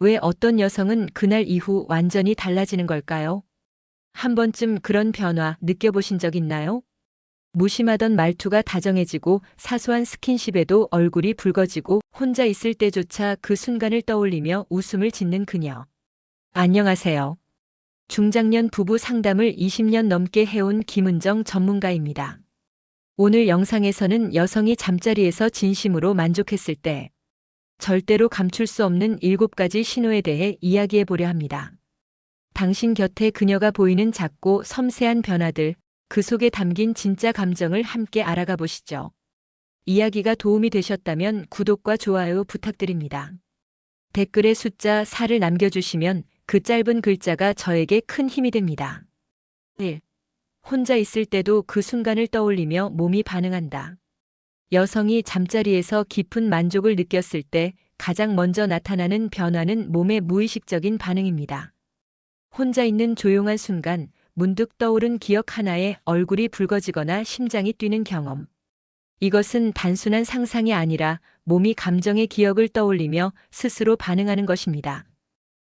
왜 어떤 여성은 그날 이후 완전히 달라지는 걸까요? 한 번쯤 그런 변화 느껴보신 적 있나요? 무심하던 말투가 다정해지고 사소한 스킨십에도 얼굴이 붉어지고 혼자 있을 때조차 그 순간을 떠올리며 웃음을 짓는 그녀. 안녕하세요. 중장년 부부 상담을 20년 넘게 해온 김은정 전문가입니다. 오늘 영상에서는 여성이 잠자리에서 진심으로 만족했을 때 절대로 감출 수 없는 7가지 신호에 대해 이야기해 보려 합니다. 당신 곁에 그녀가 보이는 작고 섬세한 변화들, 그 속에 담긴 진짜 감정을 함께 알아가 보시죠. 이야기가 도움이 되셨다면 구독과 좋아요 부탁드립니다. 댓글에 숫자 4를 남겨주시면 그 짧은 글자가 저에게 큰 힘이 됩니다. 1. 혼자 있을 때도 그 순간을 떠올리며 몸이 반응한다. 여성이 잠자리에서 깊은 만족을 느꼈을 때 가장 먼저 나타나는 변화는 몸의 무의식적인 반응입니다. 혼자 있는 조용한 순간 문득 떠오른 기억 하나에 얼굴이 붉어지거나 심장이 뛰는 경험. 이것은 단순한 상상이 아니라 몸이 감정의 기억을 떠올리며 스스로 반응하는 것입니다.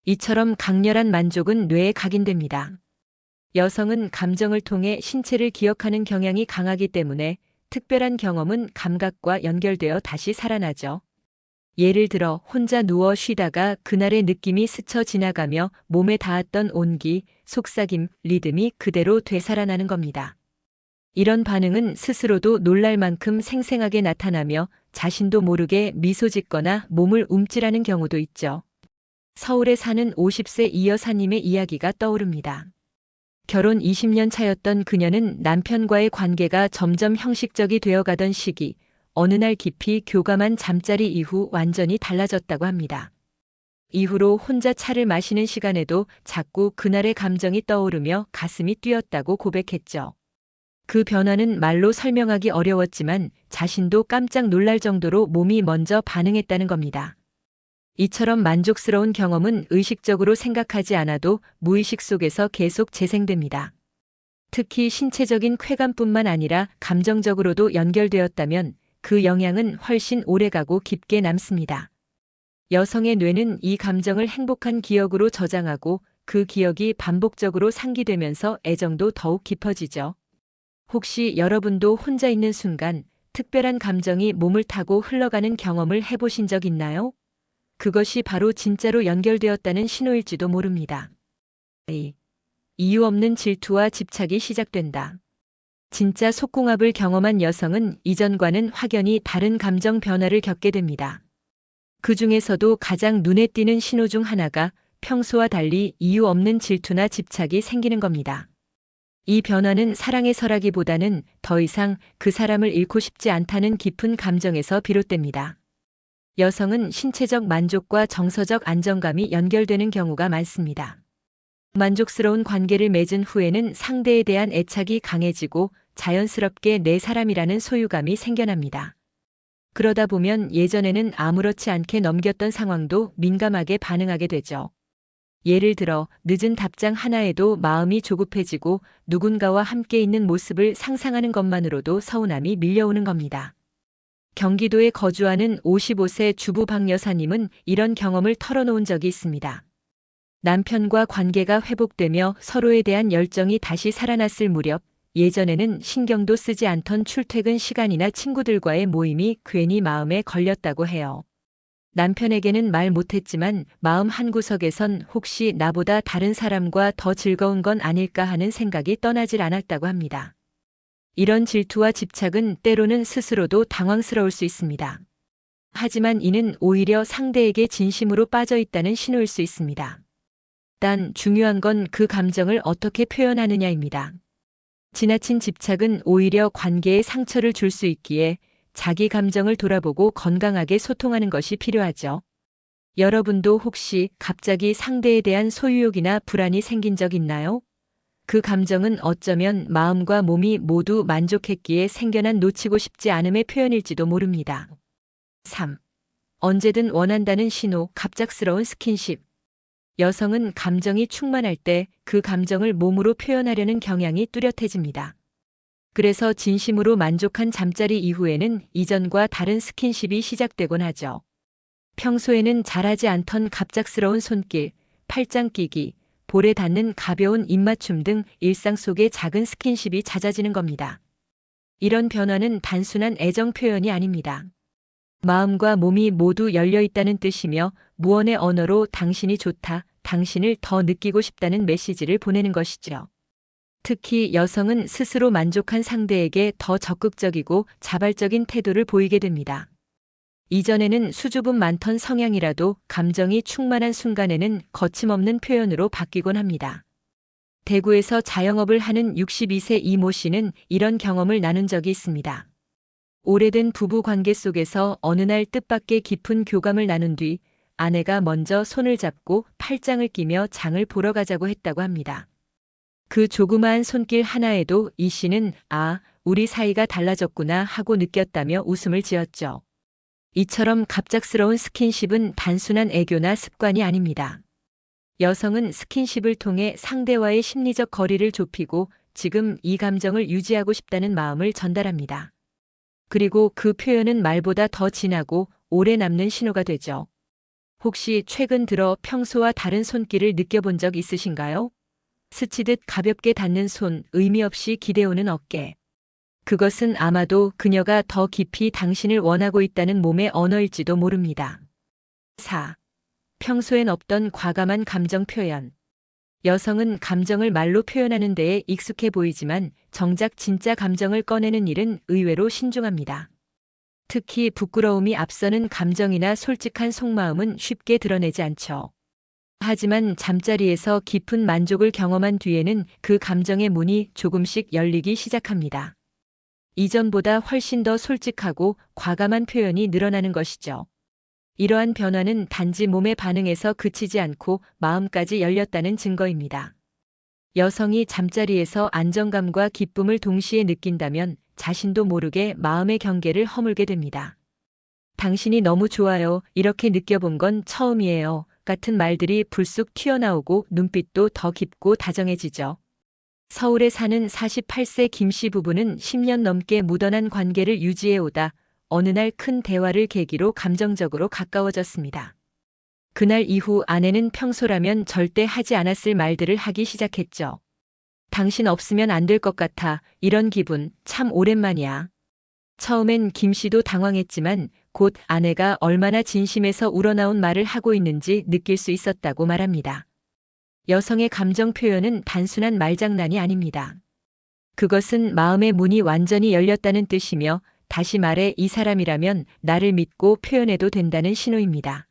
이처럼 강렬한 만족은 뇌에 각인됩니다. 여성은 감정을 통해 신체를 기억하는 경향이 강하기 때문에 특별한 경험은 감각과 연결되어 다시 살아나죠. 예를 들어 혼자 누워 쉬다가 그날의 느낌이 스쳐 지나가며 몸에 닿았던 온기, 속삭임, 리듬이 그대로 되살아나는 겁니다. 이런 반응은 스스로도 놀랄 만큼 생생하게 나타나며 자신도 모르게 미소 짓거나 몸을 움찔하는 경우도 있죠. 서울에 사는 50세 이 여사님의 이야기가 떠오릅니다. 결혼 20년 차였던 그녀는 남편과의 관계가 점점 형식적이 되어가던 시기, 어느 날 깊이 교감한 잠자리 이후 완전히 달라졌다고 합니다. 이후로 혼자 차를 마시는 시간에도 자꾸 그날의 감정이 떠오르며 가슴이 뛰었다고 고백했죠. 그 변화는 말로 설명하기 어려웠지만 자신도 깜짝 놀랄 정도로 몸이 먼저 반응했다는 겁니다. 이처럼 만족스러운 경험은 의식적으로 생각하지 않아도 무의식 속에서 계속 재생됩니다. 특히 신체적인 쾌감뿐만 아니라 감정적으로도 연결되었다면 그 영향은 훨씬 오래가고 깊게 남습니다. 여성의 뇌는 이 감정을 행복한 기억으로 저장하고 그 기억이 반복적으로 상기되면서 애정도 더욱 깊어지죠. 혹시 여러분도 혼자 있는 순간 특별한 감정이 몸을 타고 흘러가는 경험을 해보신 적 있나요? 그것이 바로 진짜로 연결되었다는 신호일지도 모릅니다. 이유 없는 질투와 집착이 시작된다. 진짜 속궁합을 경험한 여성은 이전과는 확연히 다른 감정 변화를 겪게 됩니다. 그 중에서도 가장 눈에 띄는 신호 중 하나가 평소와 달리 이유 없는 질투나 집착이 생기는 겁니다. 이 변화는 사랑에서라기보다는 더 이상 그 사람을 잃고 싶지 않다는 깊은 감정에서 비롯됩니다. 여성은 신체적 만족과 정서적 안정감이 연결되는 경우가 많습니다. 만족스러운 관계를 맺은 후에는 상대에 대한 애착이 강해지고 자연스럽게 내 사람이라는 소유감이 생겨납니다. 그러다 보면 예전에는 아무렇지 않게 넘겼던 상황도 민감하게 반응하게 되죠. 예를 들어 늦은 답장 하나에도 마음이 조급해지고 누군가와 함께 있는 모습을 상상하는 것만으로도 서운함이 밀려오는 겁니다. 경기도에 거주하는 55세 주부 박 여사님은 이런 경험을 털어놓은 적이 있습니다. 남편과 관계가 회복되며 서로에 대한 열정이 다시 살아났을 무렵 예전에는 신경도 쓰지 않던 출퇴근 시간이나 친구들과의 모임이 괜히 마음에 걸렸다고 해요. 남편에게는 말 못했지만 마음 한구석에선 혹시 나보다 다른 사람과 더 즐거운 건 아닐까 하는 생각이 떠나질 않았다고 합니다. 이런 질투와 집착은 때로는 스스로도 당황스러울 수 있습니다. 하지만 이는 오히려 상대에게 진심으로 빠져 있다는 신호일 수 있습니다. 단 중요한 건 그 감정을 어떻게 표현하느냐입니다. 지나친 집착은 오히려 관계에 상처를 줄 수 있기에 자기 감정을 돌아보고 건강하게 소통하는 것이 필요하죠. 여러분도 혹시 갑자기 상대에 대한 소유욕이나 불안이 생긴 적 있나요? 그 감정은 어쩌면 마음과 몸이 모두 만족했기에 생겨난 놓치고 싶지 않음의 표현일지도 모릅니다. 3. 언제든 원한다는 신호, 갑작스러운 스킨십. 여성은 감정이 충만할 때 그 감정을 몸으로 표현하려는 경향이 뚜렷해집니다. 그래서 진심으로 만족한 잠자리 이후에는 이전과 다른 스킨십이 시작되곤 하죠. 평소에는 잘하지 않던 갑작스러운 손길, 팔짱 끼기, 볼에 닿는 가벼운 입맞춤 등 일상 속의 작은 스킨십이 잦아지는 겁니다. 이런 변화는 단순한 애정 표현이 아닙니다. 마음과 몸이 모두 열려 있다는 뜻이며 무언의 언어로 당신이 좋다, 당신을 더 느끼고 싶다는 메시지를 보내는 것이죠. 특히 여성은 스스로 만족한 상대에게 더 적극적이고 자발적인 태도를 보이게 됩니다. 이전에는 수줍음 많던 성향이라도 감정이 충만한 순간에는 거침없는 표현으로 바뀌곤 합니다. 대구에서 자영업을 하는 62세 이모 씨는 이런 경험을 나눈 적이 있습니다. 오래된 부부 관계 속에서 어느 날 뜻밖의 깊은 교감을 나눈 뒤 아내가 먼저 손을 잡고 팔짱을 끼며 장을 보러 가자고 했다고 합니다. 그 조그마한 손길 하나에도 이 씨는 아, 우리 사이가 달라졌구나 하고 느꼈다며 웃음을 지었죠. 이처럼 갑작스러운 스킨십은 단순한 애교나 습관이 아닙니다. 여성은 스킨십을 통해 상대와의 심리적 거리를 좁히고 지금 이 감정을 유지하고 싶다는 마음을 전달합니다. 그리고 그 표현은 말보다 더 진하고 오래 남는 신호가 되죠. 혹시 최근 들어 평소와 다른 손길을 느껴본 적 있으신가요? 스치듯 가볍게 닿는 손, 의미 없이 기대오는 어깨. 그것은 아마도 그녀가 더 깊이 당신을 원하고 있다는 몸의 언어일지도 모릅니다. 4. 평소엔 없던 과감한 감정 표현. 여성은 감정을 말로 표현하는 데에 익숙해 보이지만 정작 진짜 감정을 꺼내는 일은 의외로 신중합니다. 특히 부끄러움이 앞서는 감정이나 솔직한 속마음은 쉽게 드러내지 않죠. 하지만 잠자리에서 깊은 만족을 경험한 뒤에는 그 감정의 문이 조금씩 열리기 시작합니다. 이전보다 훨씬 더 솔직하고 과감한 표현이 늘어나는 것이죠. 이러한 변화는 단지 몸의 반응에서 그치지 않고 마음까지 열렸다는 증거입니다. 여성이 잠자리에서 안정감과 기쁨을 동시에 느낀다면 자신도 모르게 마음의 경계를 허물게 됩니다. 당신이 너무 좋아요. 이렇게 느껴본 건 처음이에요. 같은 말들이 불쑥 튀어나오고 눈빛도 더 깊고 다정해지죠. 서울에 사는 48세 김 씨 부부는 10년 넘게 묻어난 관계를 유지해오다 어느 날 큰 대화를 계기로 감정적으로 가까워졌습니다. 그날 이후 아내는 평소라면 절대 하지 않았을 말들을 하기 시작했죠. 당신 없으면 안 될 것 같아. 이런 기분 참 오랜만이야. 처음엔 김 씨도 당황했지만 곧 아내가 얼마나 진심에서 우러나온 말을 하고 있는지 느낄 수 있었다고 말합니다. 여성의 감정 표현은 단순한 말장난이 아닙니다. 그것은 마음의 문이 완전히 열렸다는 뜻이며 다시 말해 이 사람이라면 나를 믿고 표현해도 된다는 신호입니다.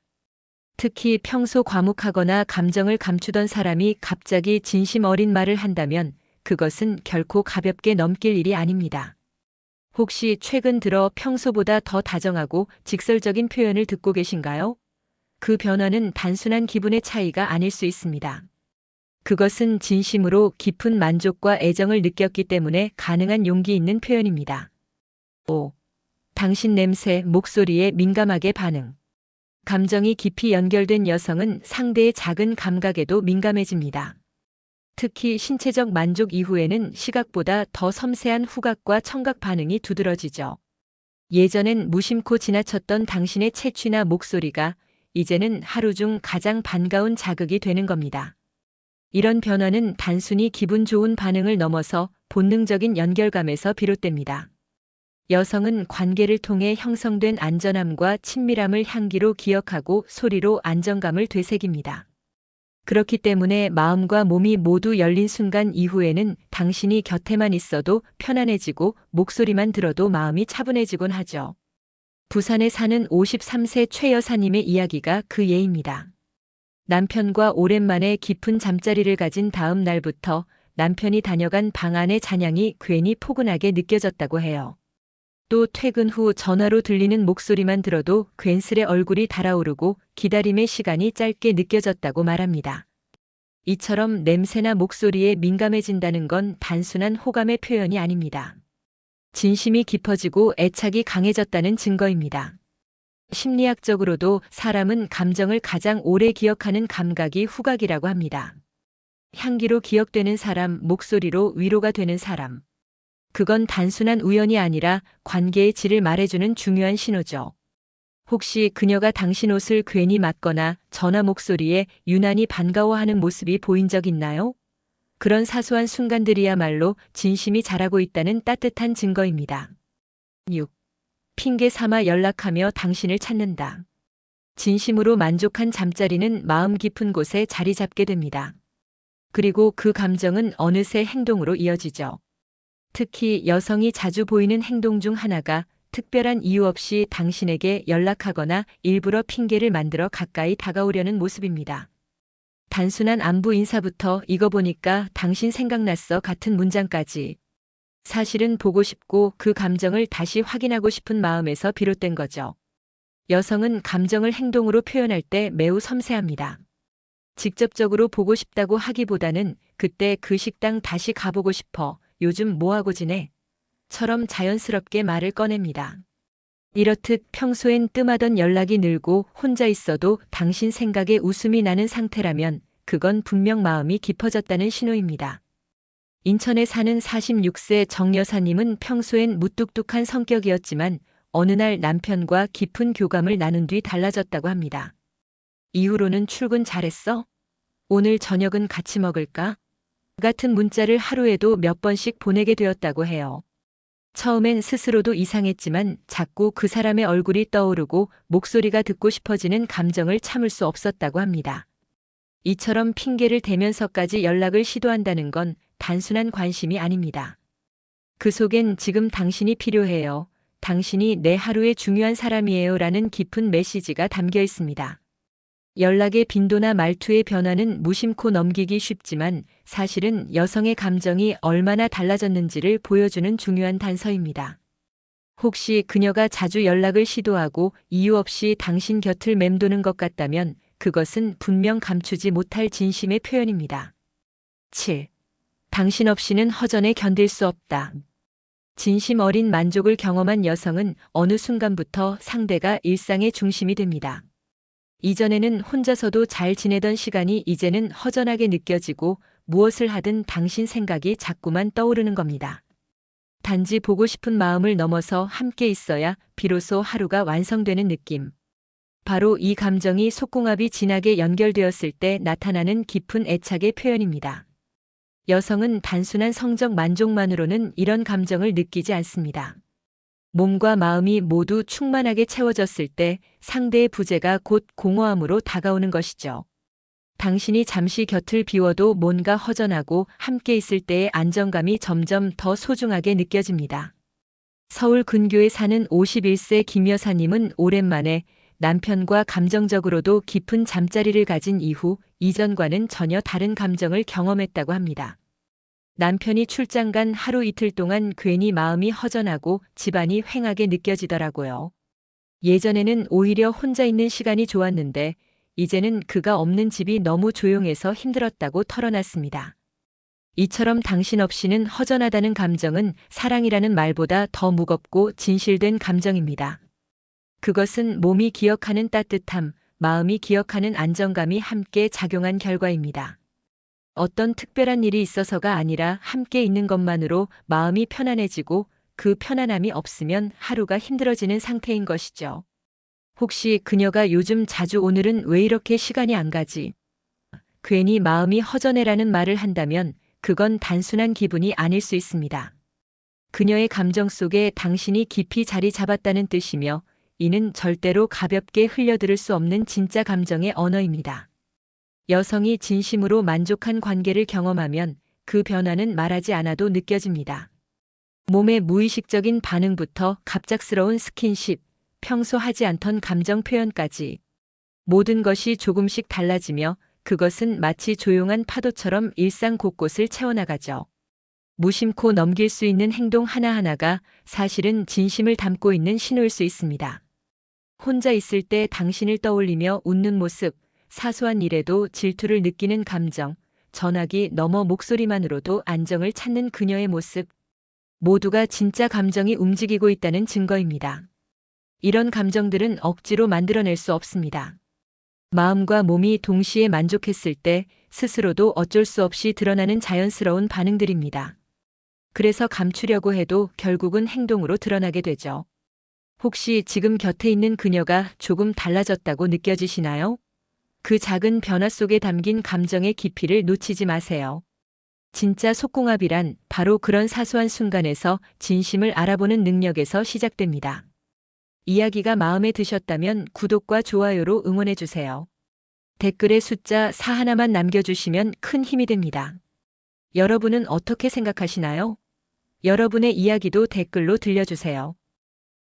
특히 평소 과묵하거나 감정을 감추던 사람이 갑자기 진심 어린 말을 한다면 그것은 결코 가볍게 넘길 일이 아닙니다. 혹시 최근 들어 평소보다 더 다정하고 직설적인 표현을 듣고 계신가요? 그 변화는 단순한 기분의 차이가 아닐 수 있습니다. 그것은 진심으로 깊은 만족과 애정을 느꼈기 때문에 가능한 용기 있는 표현입니다. 5. 당신 냄새, 목소리에 민감하게 반응. 감정이 깊이 연결된 여성은 상대의 작은 감각에도 민감해집니다. 특히 신체적 만족 이후에는 시각보다 더 섬세한 후각과 청각 반응이 두드러지죠. 예전엔 무심코 지나쳤던 당신의 채취나 목소리가 이제는 하루 중 가장 반가운 자극이 되는 겁니다. 이런 변화는 단순히 기분 좋은 반응을 넘어서 본능적인 연결감에서 비롯됩니다. 여성은 관계를 통해 형성된 안전함과 친밀함을 향기로 기억하고 소리로 안정감을 되새깁니다. 그렇기 때문에 마음과 몸이 모두 열린 순간 이후에는 당신이 곁에만 있어도 편안해지고 목소리만 들어도 마음이 차분해지곤 하죠. 부산에 사는 53세 최 여사님의 이야기가 그 예입니다. 남편과 오랜만에 깊은 잠자리를 가진 다음 날부터 남편이 다녀간 방 안의 잔향이 괜히 포근하게 느껴졌다고 해요. 또 퇴근 후 전화로 들리는 목소리만 들어도 괜스레 얼굴이 달아오르고 기다림의 시간이 짧게 느껴졌다고 말합니다. 이처럼 냄새나 목소리에 민감해진다는 건 단순한 호감의 표현이 아닙니다. 진심이 깊어지고 애착이 강해졌다는 증거입니다. 심리학적으로도 사람은 감정을 가장 오래 기억하는 감각이 후각이라고 합니다. 향기로 기억되는 사람, 목소리로 위로가 되는 사람. 그건 단순한 우연이 아니라 관계의 질을 말해주는 중요한 신호죠. 혹시 그녀가 당신 옷을 괜히 맞거나 전화 목소리에 유난히 반가워하는 모습이 보인 적 있나요? 그런 사소한 순간들이야말로 진심이 자라고 있다는 따뜻한 증거입니다. 6. 핑계 삼아 연락하며 당신을 찾는다. 진심으로 만족한 잠자리는 마음 깊은 곳에 자리 잡게 됩니다. 그리고 그 감정은 어느새 행동으로 이어지죠. 특히 여성이 자주 보이는 행동 중 하나가 특별한 이유 없이 당신에게 연락하거나 일부러 핑계를 만들어 가까이 다가오려는 모습입니다. 단순한 안부 인사부터 "이거 보니까 당신 생각났어" 같은 문장까지 사실은 보고 싶고 그 감정을 다시 확인하고 싶은 마음에서 비롯된 거죠. 여성은 감정을 행동으로 표현할 때 매우 섬세합니다. 직접적으로 보고 싶다고 하기보다는 "그때 그 식당 다시 가보고 싶어. 요즘 뭐하고 지내? 처럼 자연스럽게 말을 꺼냅니다. 이렇듯 평소엔 뜸하던 연락이 늘고 혼자 있어도 당신 생각에 웃음이 나는 상태라면 그건 분명 마음이 깊어졌다는 신호입니다. 인천에 사는 46세 정 여사님은 평소엔 무뚝뚝한 성격이었지만 어느 날 남편과 깊은 교감을 나눈 뒤 달라졌다고 합니다. 이후로는 "출근 잘했어? 오늘 저녁은 같이 먹을까?" 같은 문자를 하루에도 몇 번씩 보내게 되었다고 해요. 처음엔 스스로도 이상했지만 자꾸 그 사람의 얼굴이 떠오르고 목소리가 듣고 싶어지는 감정을 참을 수 없었다고 합니다. 이처럼 핑계를 대면서까지 연락을 시도한다는 건 단순한 관심이 아닙니다. 그 속엔 "지금 당신이 필요해요. 당신이 내 하루의 중요한 사람이에요 라는 깊은 메시지가 담겨 있습니다. 연락의 빈도나 말투의 변화는 무심코 넘기기 쉽지만 사실은 여성의 감정이 얼마나 달라졌는지를 보여주는 중요한 단서입니다. 혹시 그녀가 자주 연락을 시도하고 이유 없이 당신 곁을 맴도는 것 같다면 그것은 분명 감추지 못할 진심의 표현입니다. 7. 당신 없이는 허전에 견딜 수 없다. 진심 어린 만족을 경험한 여성은 어느 순간부터 상대가 일상의 중심이 됩니다. 이전에는 혼자서도 잘 지내던 시간이 이제는 허전하게 느껴지고 무엇을 하든 당신 생각이 자꾸만 떠오르는 겁니다. 단지 보고 싶은 마음을 넘어서 함께 있어야 비로소 하루가 완성되는 느낌. 바로 이 감정이 속궁합이 진하게 연결되었을 때 나타나는 깊은 애착의 표현입니다. 여성은 단순한 성적 만족만으로는 이런 감정을 느끼지 않습니다. 몸과 마음이 모두 충만하게 채워졌을 때 상대의 부재가 곧 공허함으로 다가오는 것이죠. 당신이 잠시 곁을 비워도 뭔가 허전하고 함께 있을 때의 안정감이 점점 더 소중하게 느껴집니다. 서울 근교에 사는 51세 김 여사님은 오랜만에 남편과 감정적으로도 깊은 잠자리를 가진 이후 이전과는 전혀 다른 감정을 경험했다고 합니다. 남편이 출장 간 하루 이틀 동안 괜히 마음이 허전하고 집안이 휑하게 느껴지더라고요. 예전에는 오히려 혼자 있는 시간이 좋았는데 이제는 그가 없는 집이 너무 조용해서 힘들었다고 털어놨습니다. 이처럼 당신 없이는 허전하다는 감정은 사랑이라는 말보다 더 무겁고 진실된 감정입니다. 그것은 몸이 기억하는 따뜻함, 마음이 기억하는 안정감이 함께 작용한 결과입니다. 어떤 특별한 일이 있어서가 아니라 함께 있는 것만으로 마음이 편안해지고 그 편안함이 없으면 하루가 힘들어지는 상태인 것이죠. 혹시 그녀가 요즘 자주 "오늘은 왜 이렇게 시간이 안 가지? 괜히 마음이 허전해라는 말을 한다면 그건 단순한 기분이 아닐 수 있습니다. 그녀의 감정 속에 당신이 깊이 자리 잡았다는 뜻이며 이는 절대로 가볍게 흘려들을 수 없는 진짜 감정의 언어입니다. 여성이 진심으로 만족한 관계를 경험하면 그 변화는 말하지 않아도 느껴집니다. 몸의 무의식적인 반응부터 갑작스러운 스킨십, 평소 하지 않던 감정 표현까지 모든 것이 조금씩 달라지며 그것은 마치 조용한 파도처럼 일상 곳곳을 채워나가죠. 무심코 넘길 수 있는 행동 하나하나가 사실은 진심을 담고 있는 신호일 수 있습니다. 혼자 있을 때 당신을 떠올리며 웃는 모습, 사소한 일에도 질투를 느끼는 감정, 전화기 너머 목소리만으로도 안정을 찾는 그녀의 모습, 모두가 진짜 감정이 움직이고 있다는 증거입니다. 이런 감정들은 억지로 만들어낼 수 없습니다. 마음과 몸이 동시에 만족했을 때 스스로도 어쩔 수 없이 드러나는 자연스러운 반응들입니다. 그래서 감추려고 해도 결국은 행동으로 드러나게 되죠. 혹시 지금 곁에 있는 그녀가 조금 달라졌다고 느껴지시나요? 그 작은 변화 속에 담긴 감정의 깊이를 놓치지 마세요. 진짜 속궁합이란 바로 그런 사소한 순간에서 진심을 알아보는 능력에서 시작됩니다. 이야기가 마음에 드셨다면 구독과 좋아요로 응원해주세요. 댓글에 숫자 4 하나만 남겨주시면 큰 힘이 됩니다. 여러분은 어떻게 생각하시나요? 여러분의 이야기도 댓글로 들려주세요.